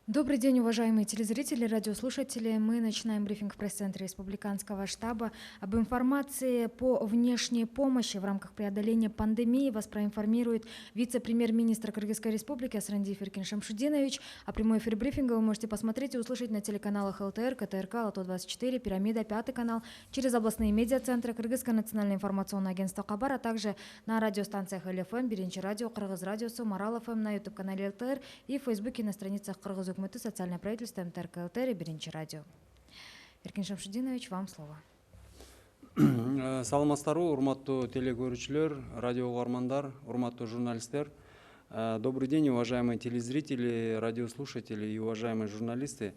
Добрый день, уважаемые телезрители, радиослушатели. Мы начинаем брифинг в пресс-центре Республиканского штаба. Об информации по внешней помощи в рамках преодоления пандемии вас проинформирует вице-премьер-министр Кыргызской республики Асрандиев Эркин Шамшудинович. А прямой эфир брифинга вы можете посмотреть и услышать на телеканалах ЛТР, КТРК, Лото-24, Пирамида, Пятый канал, через областные медиацентры, Кыргызское национальное информационное агентство Кабар, а также на радиостанциях ЛФМ, Биринчи радио, Кыргыз радиосу, Марал ФМ, на YouTube-канале ЛТР и в Фейсбуке на страницах Кыргыз Үкіметі, социальное правительство, МТРК ЛТР и Биринчи радио. Эркин Шамшудинович, вам слово. Саламатсыздарбы, урматтуу телекөрүүчүлөр, радио угармандар, урматтуу журналисттер. Добрый день, уважаемые телезрители, радиослушатели и уважаемые журналисты.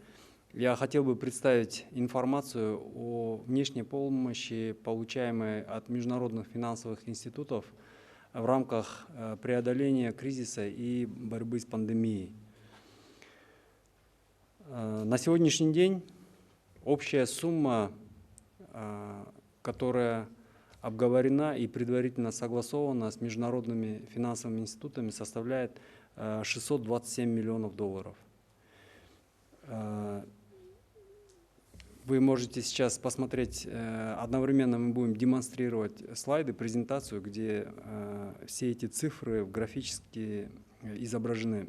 Я хотел бы представить информацию о внешней помощи, получаемой от международных финансовых институтов в рамках преодоления кризиса и борьбы с пандемией. На сегодняшний день общая сумма, которая обговорена и предварительно согласована с международными финансовыми институтами, составляет 627 миллионов долларов. Вы можете сейчас посмотреть, одновременно мы будем демонстрировать слайды, презентацию, где все эти цифры графически изображены.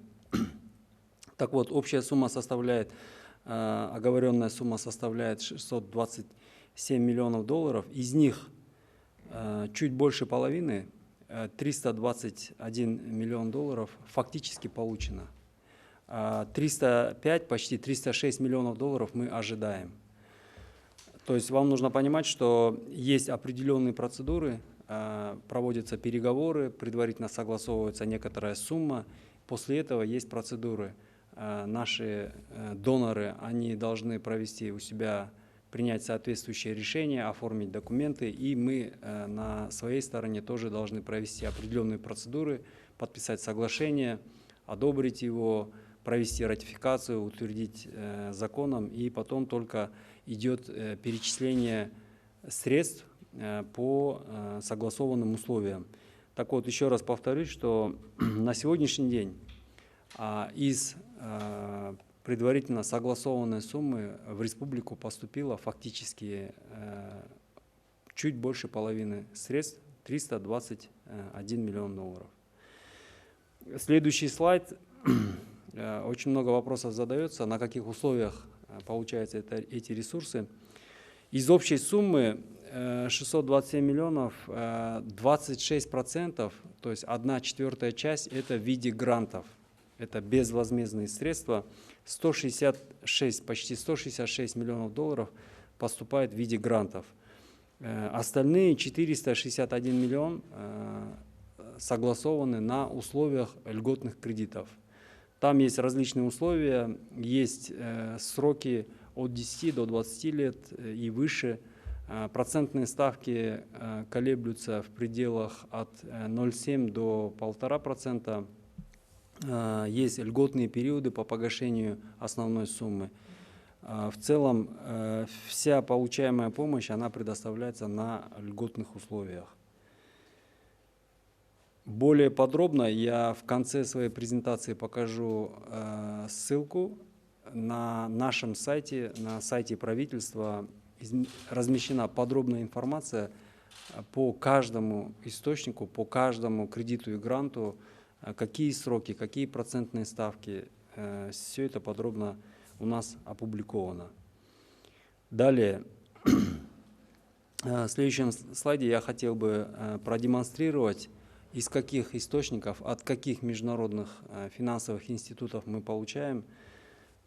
Так вот, общая сумма составляет, оговоренная сумма составляет 627 миллионов долларов. Из них чуть больше половины, 321 миллион долларов, фактически получено. 305, почти 306 миллионов долларов мы ожидаем. То есть вам нужно понимать, что есть определенные процедуры, проводятся переговоры, предварительно согласовывается некоторая сумма. После этого есть процедуры. Наши доноры, они должны провести у себя, принять соответствующее решение, оформить документы, и мы на своей стороне тоже должны провести определенные процедуры, подписать соглашение, одобрить его, провести ратификацию, утвердить законом, и потом только идет перечисление средств по согласованным условиям. Так вот, еще раз повторюсь, что на сегодняшний день из предварительно согласованной суммы в республику поступило фактически чуть больше половины средств, 321 миллион долларов. Следующий слайд. Очень много вопросов задается, на каких условиях получаются эти ресурсы. Из общей суммы 627 миллионов, 26%, то есть 1/4 часть, это в виде грантов. Это безвозмездные средства. 166, почти 166 миллионов долларов поступает в виде грантов. Остальные 461 миллион согласованы на условиях льготных кредитов. Там есть различные условия, есть сроки от 10 до 20 лет и выше. Процентные ставки колеблются в пределах от 0,7 до 1,5%. Есть льготные периоды по погашению основной суммы. В целом вся получаемая помощь, она предоставляется на льготных условиях. Более подробно я в конце своей презентации покажу ссылку на нашем сайте, на сайте правительства. Размещена подробная информация по каждому источнику, по каждому кредиту и гранту, какие сроки, какие процентные ставки. Все это подробно у нас опубликовано. Далее, в следующем слайде я хотел бы продемонстрировать, из каких источников, от каких международных финансовых институтов мы получаем.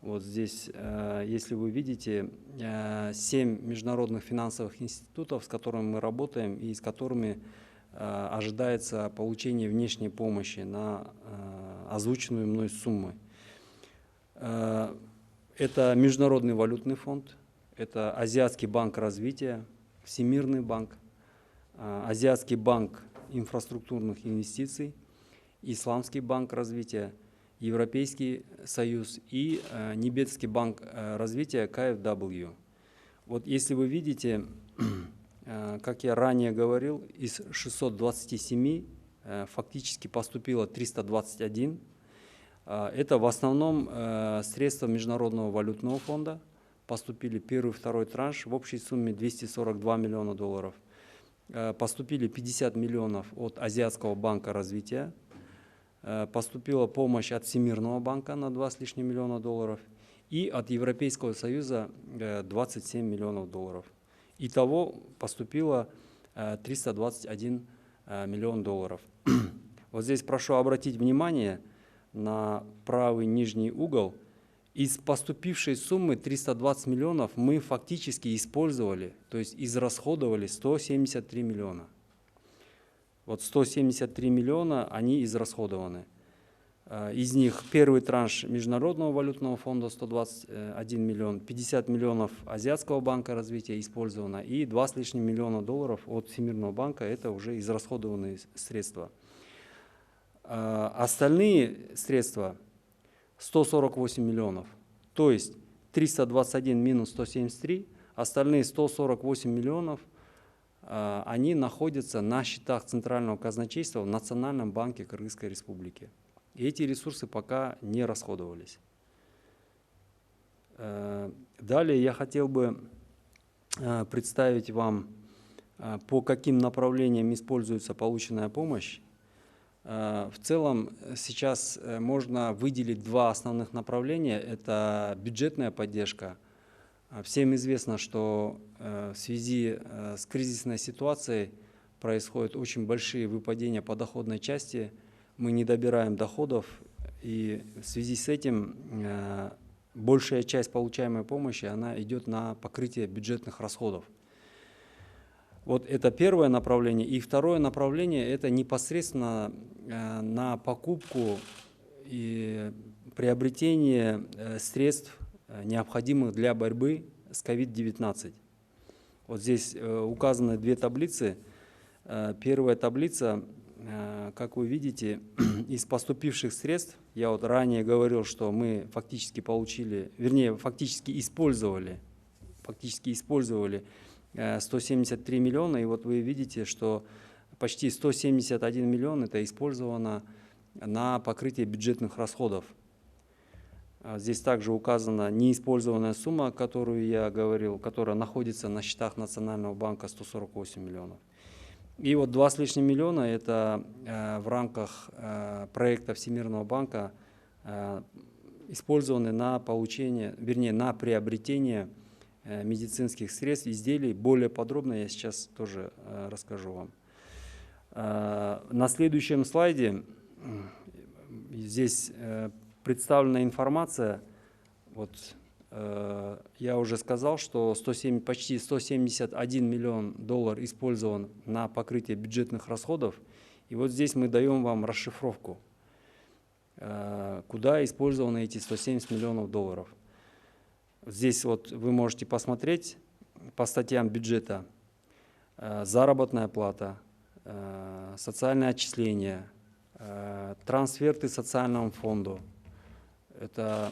Вот здесь, если вы видите, 7 международных финансовых институтов, с которыми мы работаем и с которыми ожидается получение внешней помощи на озвученную мной сумму. Это Международный валютный фонд, это Азиатский банк развития, Всемирный банк, Азиатский банк инфраструктурных инвестиций, Исламский банк развития, Европейский союз и Немецкий банк развития KfW. Вот если вы видите, как я ранее говорил, из 627 фактически поступило 321. Это в основном средства Международного валютного фонда. Поступили первый и второй транш в общей сумме 242 миллиона долларов. Поступили 50 миллионов от Азиатского банка развития. Поступила помощь от Всемирного банка на 2 с лишним миллиона долларов. И от Европейского Союза 27 миллионов долларов. Итого поступило 321 миллион долларов. Вот здесь прошу обратить внимание на правый нижний угол. Из поступившей суммы 320 миллионов мы фактически использовали, то есть израсходовали 173 миллиона. Вот 173 миллиона, они израсходованы. Из них первый транш Международного валютного фонда 121 миллион, 50 миллионов Азиатского банка развития использовано и 2 с лишним миллиона долларов от Всемирного банка, это уже израсходованные средства. Остальные средства 148 миллионов, то есть 321 минус 173, остальные 148 миллионов, они находятся на счетах Центрального казначейства в Национальном банке Кыргызской Республики. И эти ресурсы пока не расходовались. Далее я хотел бы представить вам, по каким направлениям используется полученная помощь. В целом сейчас можно выделить два основных направления. Это бюджетная поддержка. Всем известно, что в связи с кризисной ситуацией происходят очень большие выпадения по доходной части. Мы не добираем доходов, и в связи с этим большая часть получаемой помощи она идет на покрытие бюджетных расходов. Вот это первое направление. И второе направление – это непосредственно на покупку и приобретение средств, необходимых для борьбы с COVID-19. Вот здесь указаны две таблицы. Первая таблица, как вы видите, из поступивших средств, я вот ранее говорил, что мы фактически получили, вернее, фактически использовали 173 миллиона, и вот вы видите, что почти 171 миллион это использовано на покрытие бюджетных расходов. Здесь также указана неиспользованная сумма, о которой я говорил, которая находится на счетах Национального банка 148 миллионов. И вот 2 с лишним миллиона это в рамках проекта Всемирного банка использованы на получение, вернее, на приобретение медицинских средств, изделий. Более подробно я сейчас тоже расскажу вам. На следующем слайде здесь представлена информация. Вот, я уже сказал, что почти 171 миллион долларов использован на покрытие бюджетных расходов. И вот здесь мы даем вам расшифровку, куда использованы эти 170 миллионов долларов. Здесь вот вы можете посмотреть по статьям бюджета: заработная плата, социальные отчисления, трансферты социальному фонду. Это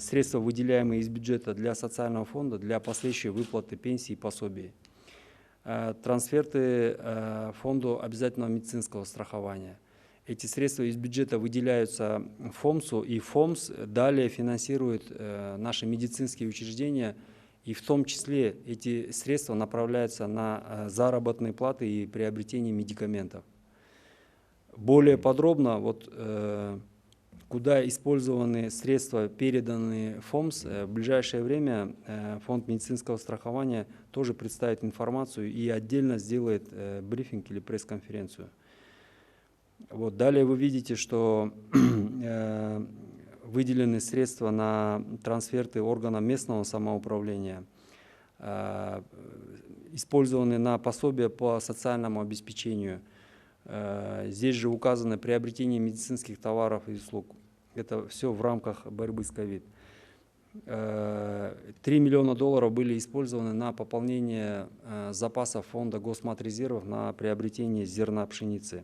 средства, выделяемые из бюджета для социального фонда для последующей выплаты пенсий и пособий. Трансферты фонду обязательного медицинского страхования. Эти средства из бюджета выделяются ФОМСу, и ФОМС далее финансирует наши медицинские учреждения, и в том числе эти средства направляются на заработные платы и приобретение медикаментов. Более подробно, вот, куда использованы средства, переданные ФОМС, в ближайшее время Фонд медицинского страхования тоже представит информацию и отдельно сделает брифинг или пресс-конференцию. Вот, далее вы видите, что выделены средства на трансферты органам местного самоуправления, использованы на пособия по социальному обеспечению. Здесь же указано приобретение медицинских товаров и услуг. Это все в рамках борьбы с ковид. 3 миллиона долларов были использованы на пополнение запасов фонда Госматрезервов на приобретение зерна пшеницы.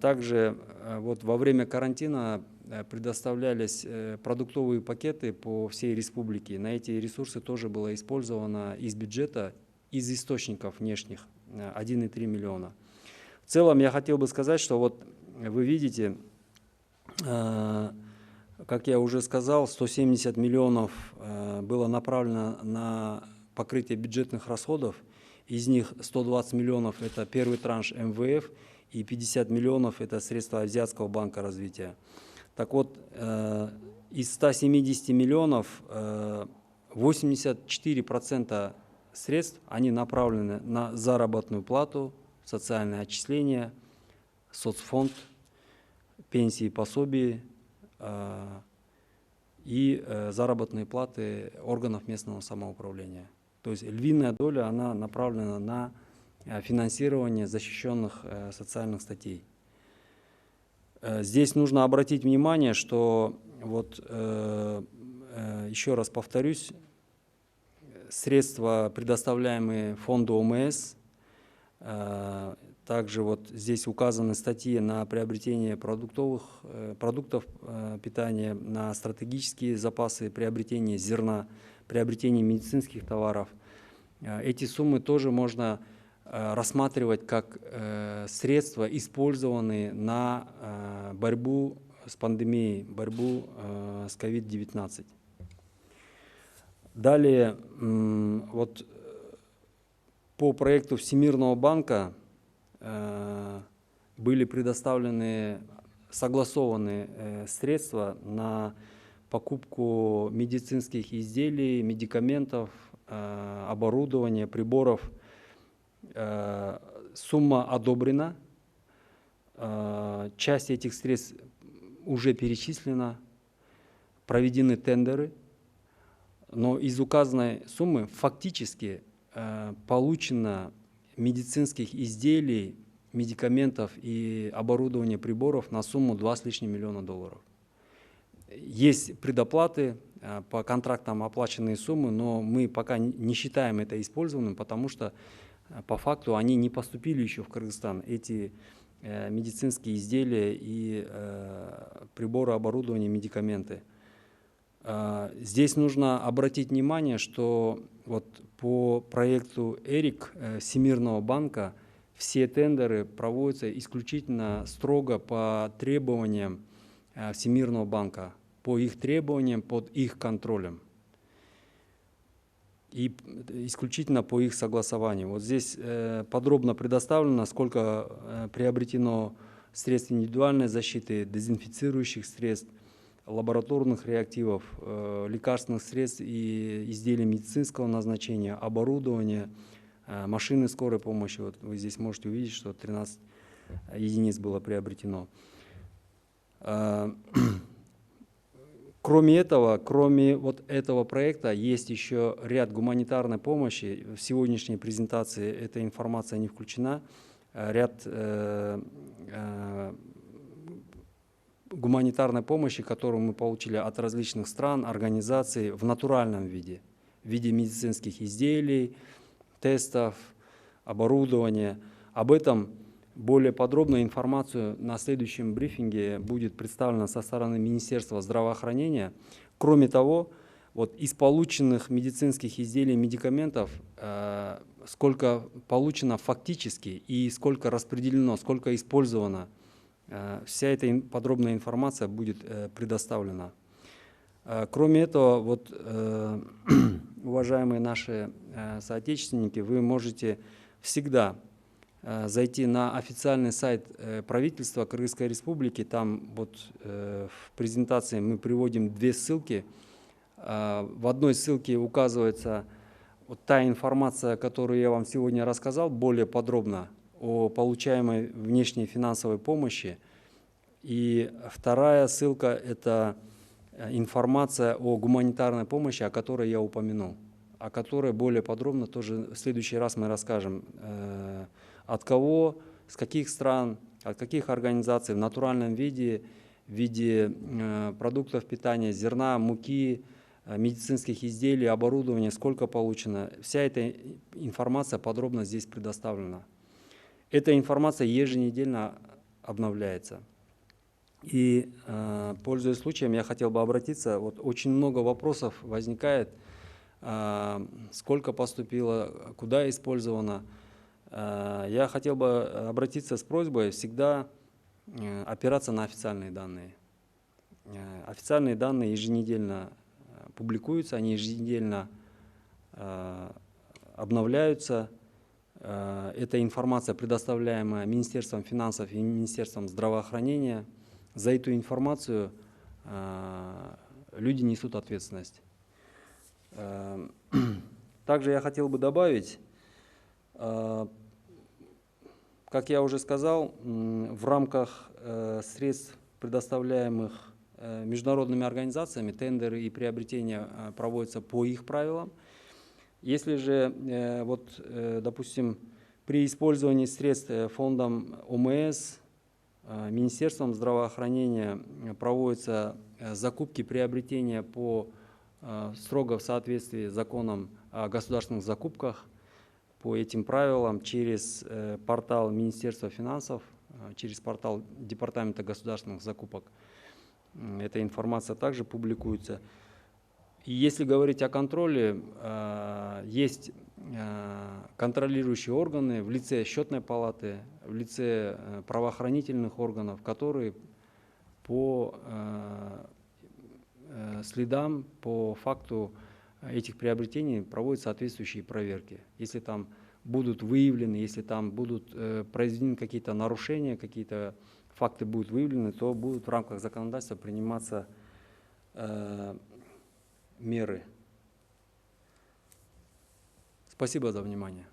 Также вот во время карантина предоставлялись продуктовые пакеты по всей республике. На эти ресурсы тоже было использовано из бюджета, из источников внешних 1,3 миллиона. В целом я хотел бы сказать, что вот вы видите, Как я уже сказал, 170 миллионов было направлено на покрытие бюджетных расходов. Из них 120 миллионов – это первый транш МВФ, и 50 миллионов – это средства Азиатского банка развития. Так вот, из 170 миллионов 84% средств, они направлены на заработную плату, социальные отчисления, соцфонд, пенсии, пособия и заработные платы органов местного самоуправления. То есть львиная доля, она направлена на финансирование защищенных социальных статей. Здесь нужно обратить внимание, что, вот, еще раз повторюсь, средства, предоставляемые фонду ОМС, также вот здесь указаны статьи на приобретение продуктов питания, на стратегические запасы, приобретение зерна, приобретение медицинских товаров. Эти суммы тоже можно рассматривать как средства, использованные на борьбу с пандемией, борьбу с COVID-19. Далее, вот по проекту Всемирного банка были предоставлены согласованные средства на покупку медицинских изделий, медикаментов, оборудования, приборов. Сумма одобрена, часть этих средств уже перечислена, проведены тендеры, но из указанной суммы фактически получено медицинских изделий, медикаментов и оборудования приборов на сумму 2 с лишним миллиона долларов. Есть предоплаты по контрактам оплаченные суммы, но мы пока не считаем это использованным, потому что по факту они не поступили еще в Кыргызстан, эти медицинские изделия и приборы, оборудование, медикаменты. Здесь нужно обратить внимание, что вот по проекту ЭРИК Всемирного банка все тендеры проводятся исключительно строго по требованиям Всемирного банка, по их требованиям, под их контролем и исключительно по их согласованию. Вот здесь подробно предоставлено, сколько приобретено средств индивидуальной защиты, дезинфицирующих средств, лабораторных реактивов, лекарственных средств и изделий медицинского назначения, оборудования, машины скорой помощи. Вот вы здесь можете увидеть, что 13 единиц было приобретено. Кроме этого, кроме вот этого проекта, есть еще ряд гуманитарной помощи. В сегодняшней презентации эта информация не включена. Ряд гуманитарной помощи, которую мы получили от различных стран, организаций в натуральном виде, в виде медицинских изделий, тестов, оборудования. Об этом более подробную информацию на следующем брифинге будет представлена со стороны Министерства здравоохранения. Кроме того, вот из полученных медицинских изделий и медикаментов, сколько получено фактически и сколько распределено, сколько использовано, вся эта подробная информация будет предоставлена. Кроме этого, вот, уважаемые наши соотечественники, вы можете всегда зайти на официальный сайт правительства Кыргызской Республики. Там вот в презентации мы приводим две ссылки. В одной ссылке указывается вот та информация, которую я вам сегодня рассказал, более подробно о получаемой внешней финансовой помощи. И вторая ссылка – это информация о гуманитарной помощи, о которой я упомянул, о которой более подробно тоже в следующий раз мы расскажем. От кого, с каких стран, от каких организаций в натуральном виде, в виде продуктов питания, зерна, муки, медицинских изделий, оборудования, сколько получено. Вся эта информация подробно здесь предоставлена. Эта информация еженедельно обновляется. И, пользуясь случаем, я хотел бы обратиться, вот очень много вопросов возникает, сколько поступило, куда использовано. Я хотел бы обратиться с просьбой всегда опираться на официальные данные. Официальные данные еженедельно публикуются, они еженедельно обновляются. Это информация, предоставляемая Министерством финансов и Министерством здравоохранения. За эту информацию люди несут ответственность. Также я хотел бы добавить, как я уже сказал, в рамках средств, предоставляемых международными организациями, тендеры и приобретения проводятся по их правилам. Если же, допустим, при использовании средств фондом ОМС, Министерством здравоохранения проводятся закупки, приобретения строго в соответствии с законом о государственных закупках, по этим правилам через портал Министерства финансов, через портал Департамента государственных закупок. Эта информация также публикуется. И если говорить о контроле, есть контролирующие органы в лице счетной палаты, в лице правоохранительных органов, которые по следам, по факту этих приобретений проводят соответствующие проверки. Если там будут выявлены, если там будут произведены какие-то нарушения, какие-то факты будут выявлены, то будут в рамках законодательства приниматься меры. Спасибо за внимание.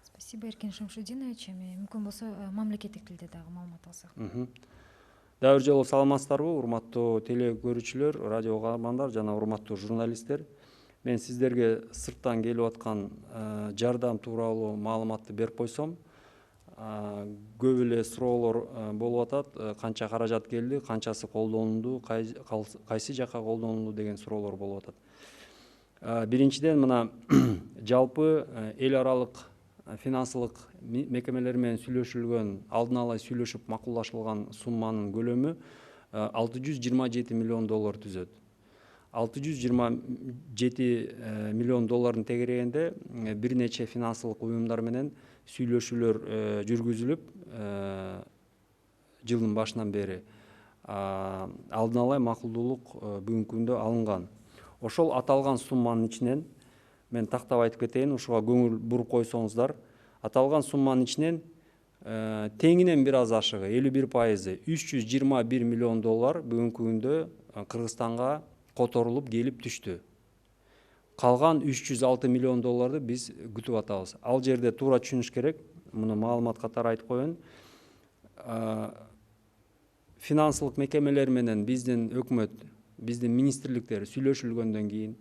Спасибо, Эркин Шамшудинович. Мүмкін болса, мамлекеттик тилде дагы маалымат алсак. Дәуір жолы саламатсыздарбы, урматтуу теле көрүүчүлөр, радио угармандар жана урматтуу журналисттер. Мен сиздерге сырттан келип аткан жардам тууралуу маалыматты берип койсом, көп эле суроолор болуп атат. Канча каражат келди, канчасы колдонулду, кайсы жака колдонулду деген суроолор болуп атат. Биринчиден, мына жалпы эл аралык финансылык мекемелер менен сүйлөшүлгөн, алдын ала сүйлөшүп макулдашылган сумманын көлөмү 627 миллион доллар түзөт. 627 миллион долларын тегерегенде бир нече финансылык уюмдар менен сүйлөшүүлөр жүргүзүлүп, жылдын башынан бери алдын ала макулдуулук бүгүнкү күндө алынган. Ошол аталган сумманын ичинен мен тактап айтып кетейин, ушуга көңүл буруп койсоңуздар, аталган сумманын ичинен теңинен бир аз ашыгы 51%, 321 миллион доллар бүгүнкү күндө Кыргызстанга которулуп келип түштү. Калган 306 миллион долларды биз күтүп атабыз. Ал жерде туура түшүнүш керек, муну маалымат катары айтып коеюн. Финансылык мекемелер менен биздин өкмөт, биздин министрликтер сүйлөшүлгөндөн кийин,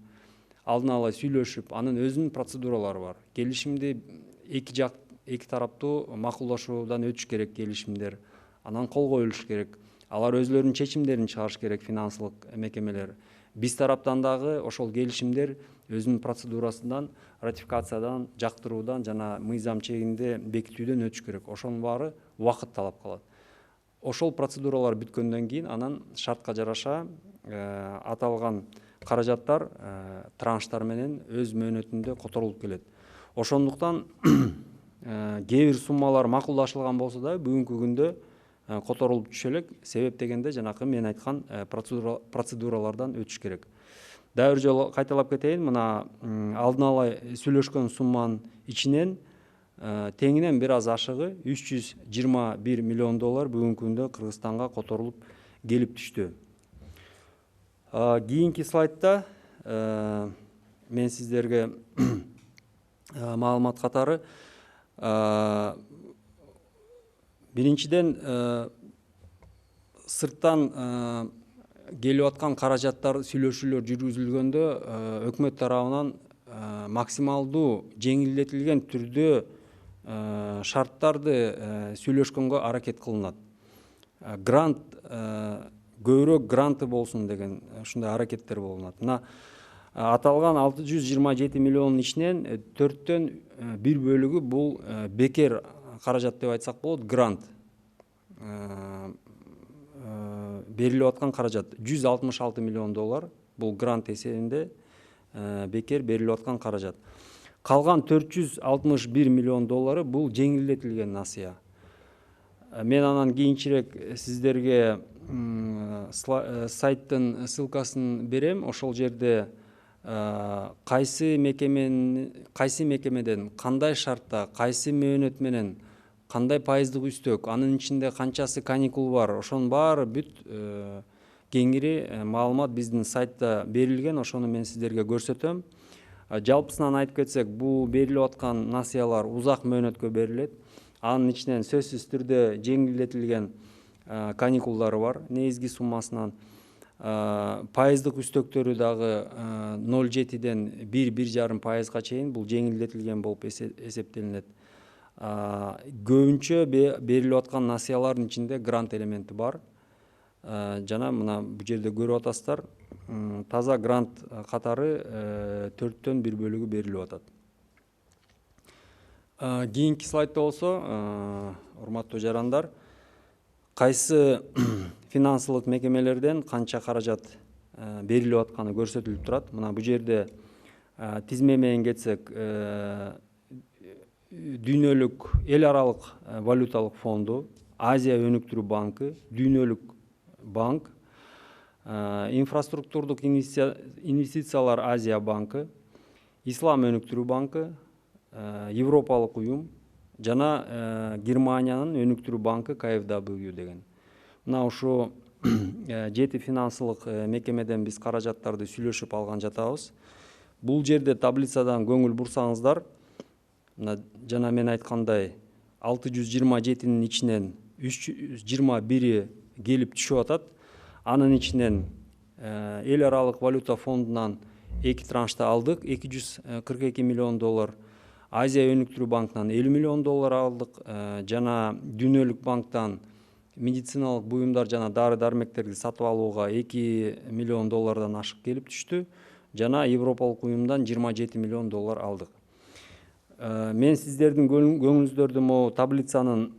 алдын ала сүйлөшүп, анын өзүнүн процедуралары бар. Келишимди эки тараптуу макулдашуудан өтүш керек келишимдер, анан кол коюлуш керек. Алар өзлөрүнүн чечимдерин чыгарыш керек, финансылык мекемелер. Биз тараптан дагы ошол келишимдер өзүнүн процедурасынан, ратификациядан, жактыруудан жана мыйзам чегинде бекитүүдөн өтүш керек. Ошонун баары убакыт талап кылат. Ошол процедуралар бүткөндөн кийин анан шартка жараша аталган каражаттар транштар менен өз мөөнөтүндө которулуп келет. Ошондуктан кээ бир суммалар макулдашылган болсо да бүгүнкү күндө которулуп түшө элек. Себеп дегенде жанакы мен айткан процедуралардан өтүш керек. Дагы бир жолу кайталап кетейин, мына алдын ала сүйлөшкөн сумманын ичинен теңинен бир аз ашыгы 321 миллион доллар бүгүнкү күндө Кыргызстанга которулуп келип түштү. Кийинки слайдта мен сиздерге маалымат катары биринчиден сырттан келип аткан каражаттар сүйлөшүүлөр жүргүзүлгөндө өкмөт тарабынан максималдуу жеңилдетилген түрдө шарттарды сүйлөшкөнгө аракет кылынат. Грант, көбүрөөк гранты болсун деген ушундай аракеттер болунат. Мына аталган 627 миллионун ичинен 4төн 1 бөлүгү бул бекер каражат деп айтсак болот, грант. Берилип аткан каражат 166 миллион доллар бул грант эсебинде бекер берилип аткан каражат. Калган 461 миллион доллары бул жеңилдетилген насыя. Мен анан кийинчерээк сиздерге сайттын ссылкасын берем. Ошол жерде кайсы мекемеден кандай шартта, кайсы мөөнөт менен кандай пайыздык үстөк, анын ичинде канчасы каникул бар, ошонун баары бүт кеңири маалымат биздин сайтта берилген. Ошону мен сиздерге көрсөтөм. Жалпысынан айтып кетсек, бул берилип аткан насыялар узак мөөнөткө берилет. Анын ичинен сөзсүз түрдө жеңилдетилген каникулдары бар негизги суммасынан. Пайыздык үстөктөрү дагы 0,7-ден 1,5% чейин бул жеңилдетилген болуп эсептелинет. Көбүнчө берилип аткан насыялардын ичинде грант элементи бар. Жана мына бул жерде көрүп атасыздар, таза грант катары 4-төн 1 бөлүгү берилип атат. Кийинки слайдта болсо, урматтуу жарандар, кайсы финансылык мекемелерден канча каражат берилип атканы көрсөтүлүп турат. Мына бул жерде тизме менен кетсек, дүйнөлүк эл аралык валюталык фонду, Азия өнүктүрүү банкы, дүйнөлүк банк, инфраструктурдук инвестициялар Азия банкы, Ислам өнүктүрүү банкы, Европалык уюм жана Германиянын өнүктүрүү банкы KfW деген. Мына ушу 7 финансылык мекемеден биз каражаттарды сүйлөшүп алган жатабыз. Бул жерде таблицадан көңүл бурсаңыздар, мына жана мен айткандай 627-нин ичинен 321 келип түшүп атат. Анын ичинен эл аралык валюта фондунан 2 траншта алдык, $242 миллион. Азия өнүктүрүү банкынан $50 миллион алдык, жана дүйнөлүк банктан медициналык буюмдар жана дары-дармектерди сатып алууга $2 миллион ашык келип түштү, жана Европалык уюмдан $27 миллион алдык. Мен сиздердин көңүлүңүздөрдү могу таблицанын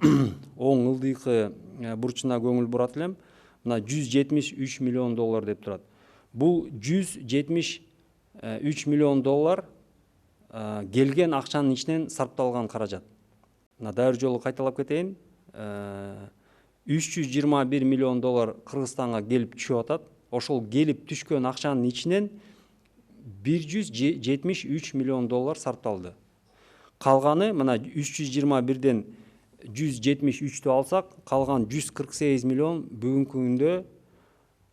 оң ылдыйкы бурчуна көңүл бурат элем. Мына $173 миллион деп турат. Бул $173 миллион келген акчанын ичинен сарпталган каражат. Мына дайыр жолу кайталап кетейин. $321 миллион Кыргызстанга келип түшүп атат. Ошол келип түшкөн акчанын ичинен $173 миллион сарпталды. Калганы мына 321ден 173-тү алсак, калган 148 миллион бүгүнкү күндө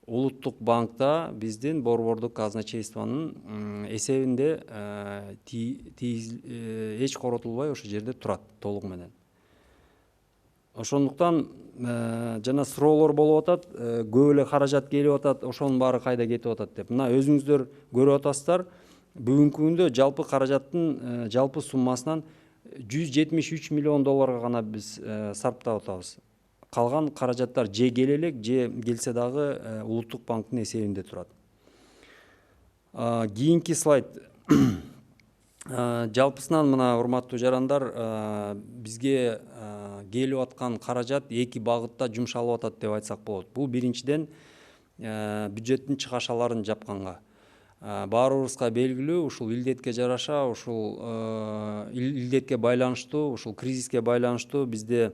улуттук банкта биздин борбордук казначействонун эсебинде эч коротулбай ошол жерде турат толугу менен. Ошондуктан жана суроолор болуп атат, көп эле каражат келип атат, ошонун баары кайда кетип атат деп. Мына өзүңүздөр көрүп атасыздар, бүгүнкү күндө жалпы каражаттын жалпы суммасынан $173 миллион гана биз сарптап атабыз. Калган каражаттар же келе элек, же келсе дагы улуттук банктын эсебинде турат. Кийинки слайд. Жалпысынан мына урматтуу жарандар, бизге келип аткан каражат 2 багытта жумшалып атат деп айтсак болот. Бул биринчиден бюджеттин чыгашаларын жапканга. Баарыбызга белгилүү, ушул илдетке жараша, ушул илдетке байланыштуу, ушул кризиске байланыштуу бизде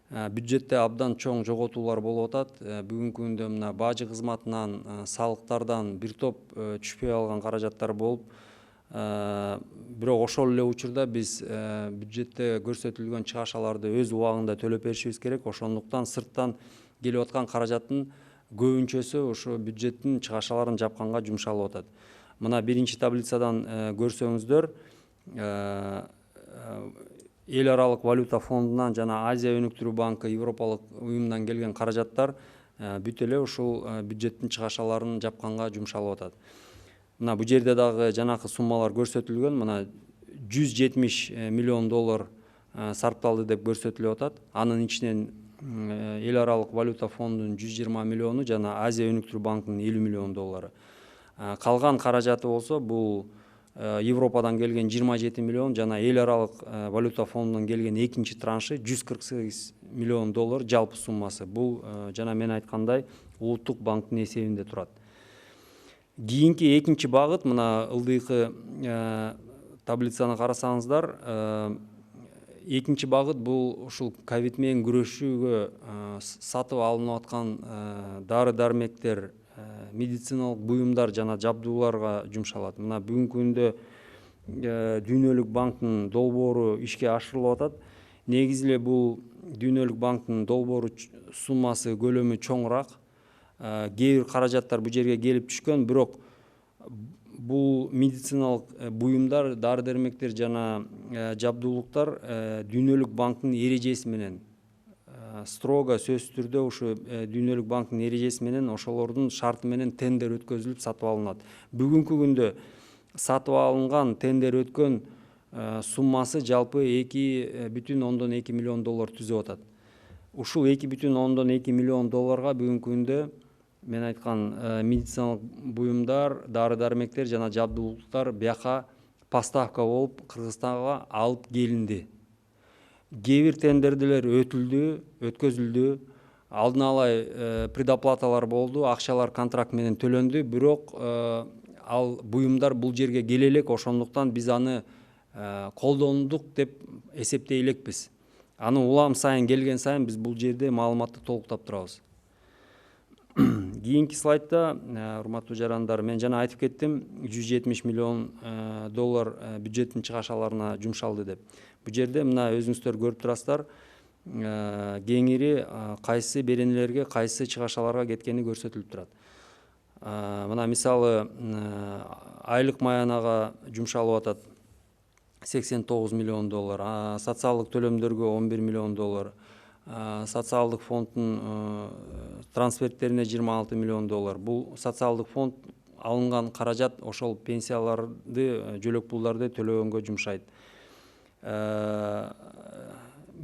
бюджетте абдан чоң жоготуулар болуп атат. Бүгүнкү күндө мына бажы кызматынан, салыктардан бир топ түшпөй алган каражаттар болуп, бирок ошол эле учурда биз бюджетте көрсөтүлгөн чыгашаларды өз убагында төлөп беришибиз керек. Ошондуктан сырттан келип аткан каражаттын көбүнчөсү ошо бюджеттин чыгашаларын жапканга жумшалып атат. Мына биринчи таблицадан көрсөңүздөр, эл аралык валюта фондунан жана Азия өнүктүрүү банкы, Европалык уюмдан келген каражаттар бүт эле ушул бюджеттин чыгашаларын жапканга жумшалып атат. Мына бул жерде дагы жанакы суммалар көрсөтүлгөн. Мына $170 миллион сарпталды деп көрсөтүлүп атат. Анын ичинен эл аралык валюта фондунун 120 миллиону жана Азия өнүктүрүү банкынын $50 миллион. Калган каражаты болсо бул Европадан келген 27 миллион жана эл аралык валюта фондунан келген экинчи траншы $148 миллион жалпы суммасы. Бул жана мен айткандай улуттук банктын эсебинде турат. Кийинки экинчи багыт, мына ылдыйкы таблицаны карасаңыздар, Экинчи багыт бул ушул ковид менен күрөшүүгө сатып алынып аткан дары дармектер, медициналык буюмдар жана жабдууларга жумшалат. Мына бүгүнкү күндө Дүйнөлүк банктын долбоору ишке ашырылып атат. Негизи эле бул Дүйнөлүк банктын долбоору суммасы көлөмү чоңураак. Кээ бир каражаттар бул жерге келип түшкөн, бирок бул медициналык буюмдар, дары дармектер жана жабдуулуктар Дүйнөлүк банктын эрежеси менен строго сөзсүз түрдө ушу Дүйнөлүк банктын эрежеси менен ошолордун шарты менен тендер өткөзүлүп сатып алынат. Бүгүнкү күндө сатып алынган, тендер өткөн суммасы жалпы 2,2 миллион доллар түзүп атат. Ушул 2,2 миллион долларга бүгүнкү күндө мен айткан медициналык буюмдар, дары дармектер жана жабдуулуктар бияка поставка болуп Кыргызстанга алып келинди. Кээ бир тендердер өткөзүлдү, алдын ала предоплаталар болду, акчалар контракт менен төлөндү, бирок ал буюмдар бул жерге келе элек, ошондуктан биз аны колдондук деп эсептей элекпиз. Аны улам сайын келген сайын биз бул жерде маалыматты толуктап турабыз. Кийинки слайдта, урматтуу жарандар, мен жана айтып кеттим, 170 миллион доллар бюджеттин чыгашаларына жумшалды деп. Бул жерде мына өзүңүздөр көрүп турасыздар, кеңири кайсы беренелерге, кайсы чыгашаларга кеткени көрсөтүлүп турат. Мына мисалы айлык маянага жумшалып атат 89 миллион доллар, социалдык төлөмдөргө 11 миллион доллар, социалдык фонддун трансферттерине 26 миллион доллар. Бул социалдык фонд алынган каражат ошол пенсияларды, жөлөк пулдарды төлөгөнгө жумшайт.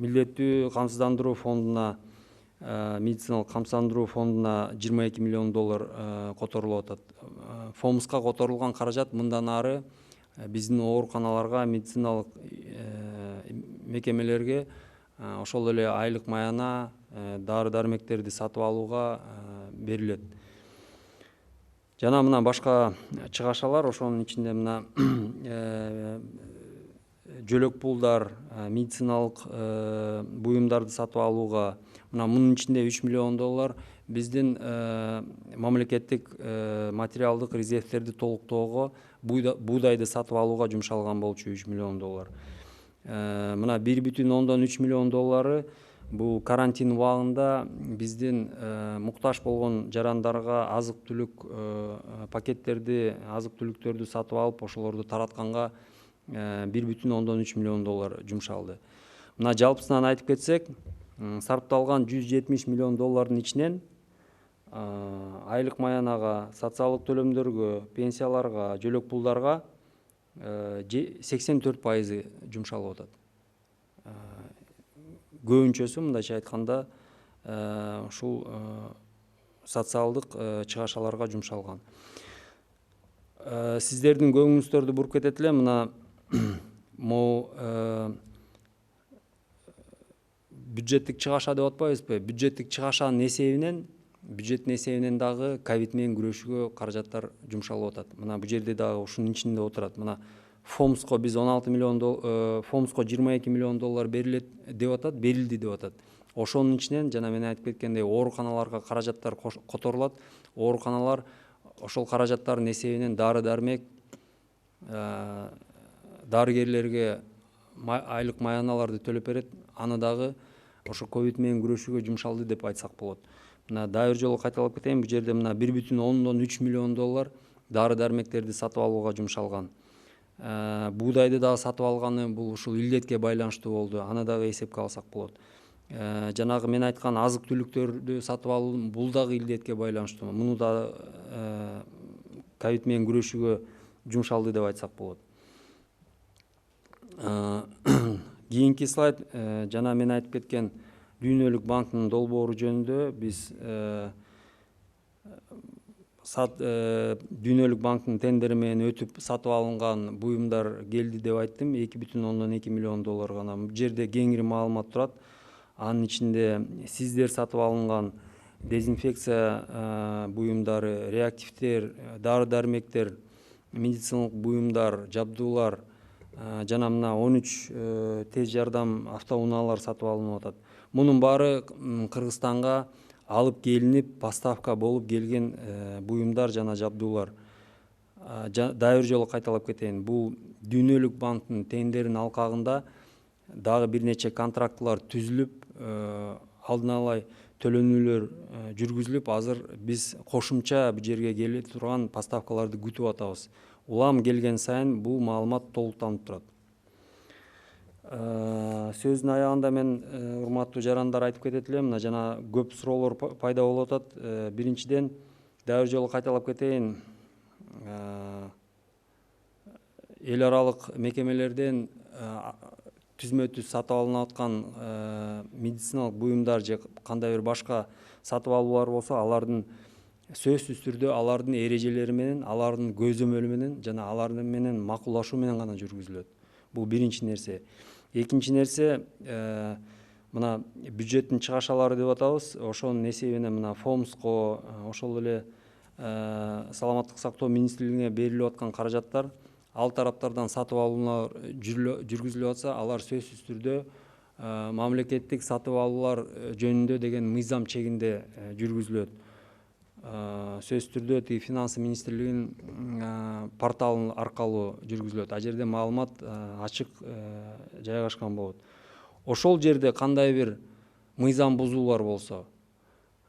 Милдеттүү камсыздандыруу фондуна, медициналык камсыздандыруу фондуна 22 миллион доллар которулуп атат. ФОМСка которулган каражат мындан ары биздин ооруканаларга, медициналык мекемелерге ошол эле айлык маяна, дары дармектерди сатып алууга берилет. Жана мына башка чыгашалар, ошонун ичинде мына жөлөк пулдар, медициналык буюмдарды сатып алууга, мына мунун ичинде 3 миллион доллар биздин мамлекеттик материалдык резервтерди толуктоого, буудайды сатып алууга жумшалган болчу 3 миллион доллар. Мына 1,3 миллион доллары бул карантин убагында биздин муктаж болгон жарандарга азык түлүк пакеттерди, азык түлүктөрдү сатып алып, ошолорду таратканга 1,3 миллион доллар жумшалды. Мына жалпысынан айтып кетсек, сарпталган 170 миллион доллардын ичинен айлык маянага, социалдык төлөмдөргө, пенсияларга, жөлөк пулдарга 84% жумшалып атат. Көбүнчөсү, мындайча айтканда, ушул социалдык чыгашаларга жумшалган. Сиздердин көңүлүңүздөрдү буруп кетет эле, мына могу бюджеттик чыгаша деп атпайбызбы? Бюджеттик чыгашанын эсебинен дагы ковид менен күрөшүүгө каражаттар жумшалып атат. Мына бул жерде дагы ушунун ичинде отурат. Мына ФОМСко биз 16 миллион ФОМСко 22 миллион доллар берилет деп атат, берилди деп атат. Ошонун ичинен жана мен айтып кеткендей ооруканаларга каражаттар которулат. Ооруканалар ошол каражаттардын эсебинен дары дармек, дарыгерлерге айлык маяналарды төлөп берет. Аны дагы ошо ковид менен күрөшүүгө жумшалды деп айтсак болот. Мына дагы бир жолу кайталап кетейин, бул жерде мына 1,3 миллион доллар дары дармектерди сатып алууга жумшалган. Буудайды дагы сатып алганы бул ушул илдетке байланыштуу болду. Аны дагы эсепке алсак болот. Жанагы мен айткан азык түлүктөрдү сатып алуу бул дагы илдетке байланыштуу. Муну да ковид менен күрөшүүгө жумшалды деп айтсак болот. Кийинки слайд, жана мен айтып кеткен Дүйнөлүк банктын долбоору жөнүндө биз Дүйнөлүк банктын тендери менен өтүп сатып алынган буюмдар келди деп айттым, 2,2 миллион доллар гана. Бул жерде кеңири маалымат турат. Анын ичинде сиздер сатып алынган дезинфекция буюмдары, реактивдер, дары дармектер, медициналык буюмдар, жабдуулар, жана мына 13 тез жардам автоунаалар сатып алынып атат. Мунун баары Кыргызстанга алып келинип, поставка болуп келген буюмдар жана жабдуулар. Дайыр жолу кайталап кетейин. Бул Дүйнөлүк банктын тендеринин алкагында дагы бир нече контрактылар түзүлүп, алдын ала төлөнүүлөр жүргүзүлүп, азыр биз кошумча бул жерге келе турган поставкаларды күтүп атабыз. Улам келген сайын бул маалымат толуктанып турат. Сөздүн аягында мен урматтуу жарандар айтып кетет элем, мына жана көп суроолор пайда болуп атат. Биринчиден, дайыр жолу кайталап кетейин. Эл аралык мекемелерден түзмө-түз сатып алынып аткан медициналык буюмдар же кандай бир башка сатып алуулар болсо, алардын сөзсүз түрдө алардын эрежелери менен, алардын көзөмөлү менен жана алардын менен макулдашуу менен гана жүргүзүлөт. Бул биринчи нерсе. Экинчи нерсе, мына бюджеттин чыгашалары деп атабыз. Ошонун эсебинен мына ФОМСко, ошол эле саламаттык сактоо министрлигине берилип аткан каражаттар, ал тараптардан сатып алуулар жүргүзүлүп атса, алар сөзсүз түрдө мамлекеттик сатып алуулар жөнүндө деген мыйзам чегинде жүргүзүлөт. Сөзсүз түрдө тиги финансы министрлигинин порталы аркылуу жүргүзүлөт. А жерде маалымат ачык жайгашкан болот. Ошол жерде кандай бир мыйзам бузуулар болсо,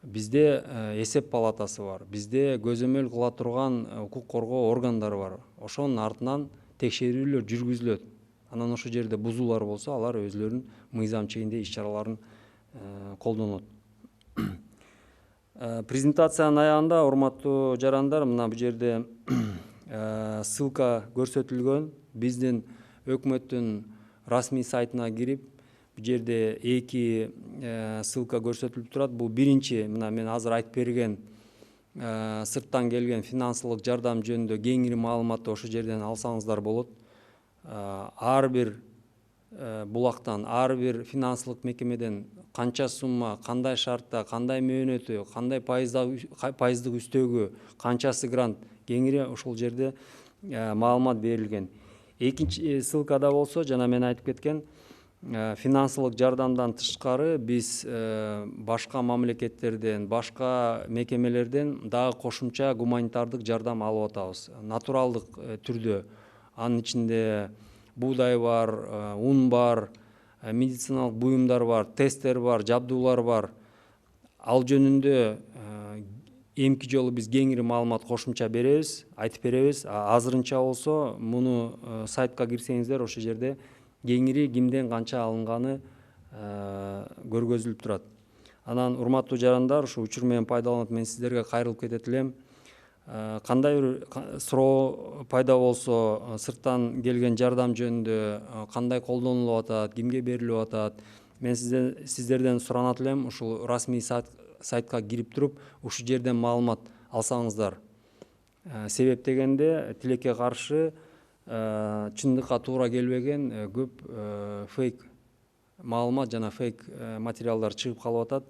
бизде эсеп палатасы бар, бизде көзөмөл кыла турган укук коргоо органдары бар. Ошонун артынан текшерүүлөр жүргүзүлөт. Анан ошол жерде бузуулар болсо, алар өзлөрүнүн мыйзам чегинде иш-чараларын колдонот. Презентациянын аягында, урматтуу жарандар, мына бул жерде ссылка көрсөтүлгөн. Биздин өкмөттүн расмий сайтына кирип, бул жерде эки ссылка көрсөтүлүп турат. Бул биринчи, мына мен азыр айтып берген сырттан келген финансылык жардам жөнүндө кеңири маалыматты ошол жерден алсаңыздар болот. Ар бир булактан, ар бир финансылык мекемеден канча сумма, кандай шартта, кандай мөөнөтү, кандай пайыздык үстөгү, канчасы грант, кеңири ошол жерде маалымат берилген. Экинчи ссылкада болсо, жана мен айтып кеткен, финансылык жардамдан тышкары биз башка мамлекеттерден, башка мекемелерден дагы кошумча гуманитардык жардам алып атабыз. Натуралдык түрдө. Анын ичинде буудай бар, ун бар, медициналык буюмдар бар, тесттер бар, жабдуулар бар. Ал жөнүндө эмки жолу биз кеңири маалымат кошумча беребиз, айтып беребиз. Азырынча болсо, муну сайтка кирсеңиздер, ошол жерде кеңири кимден канча алынганы көргөзүлүп турат. Анан урматтуу жарандар, ушу учур менен пайдаланып мен сиздерге кайрылып кетет элем. Кандай бир суроо пайда болсо, сырттан келген жардам жөнүндө кандай колдонулуп атат, кимге берилип атат, мен сиздерден суранат элем, ушул расмий сайтка кирип туруп, ушул жерден маалымат алсаңыздар. Себеп дегенде, тилекке каршы чындыкка туура келбеген көп фейк маалымат жана фейк материалдар чыгып калып атат.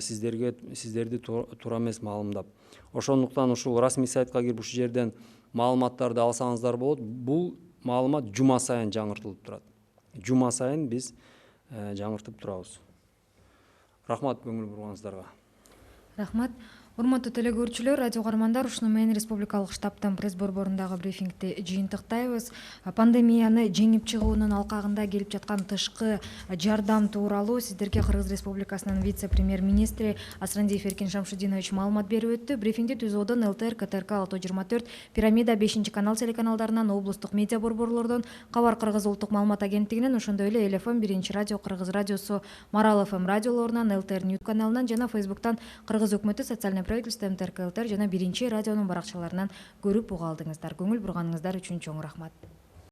Сиздерди туура эмес маалымдап. Ошондуктан ушул расмий сайтка кирип ушул жерден маалыматтарды алсаңыздар болот. Бул маалымат жума сайын жаңыртылып турат. Жума сайын биз жаңыртып турабыз. Рахмат көңүл бурганыңыздарга. Рахмат. Урматтуу телекөрүүчүлөр, радио угармандар, ушуну менен республикалык штабтын пресс борборундагы брифингти жыйынтыктайбыз. Пандемияны жеңип чыгуунун алкагында келип жаткан тышкы жардам тууралуу сиздерге Кыргыз Республикасынын вице-премьер-министри Асрандиев Эркин Шамшудинович маалымат берип өттү. Брифингди ТУЗОдон, ЛТР, КТРК, Лото 24, Пирамида 5-канал телеканалдарынан, облустук медиа борборлордон, Кабар Кыргыз улуттук маалымат агенттигинен, ошондой эле эл-ФМ, 1-радио, Кыргыз радиосу, Марал ФМ радиолорунан, ЛТР Ньюс каналынан жана Фейсбуктан Кыргыз өкмөтү социальный правительство МТРК ЛТР жана 1 радионун баракчаларынан көрүп уга алдыңыздар. Көңүл бурганыңыздар үчүн чоң рахмат.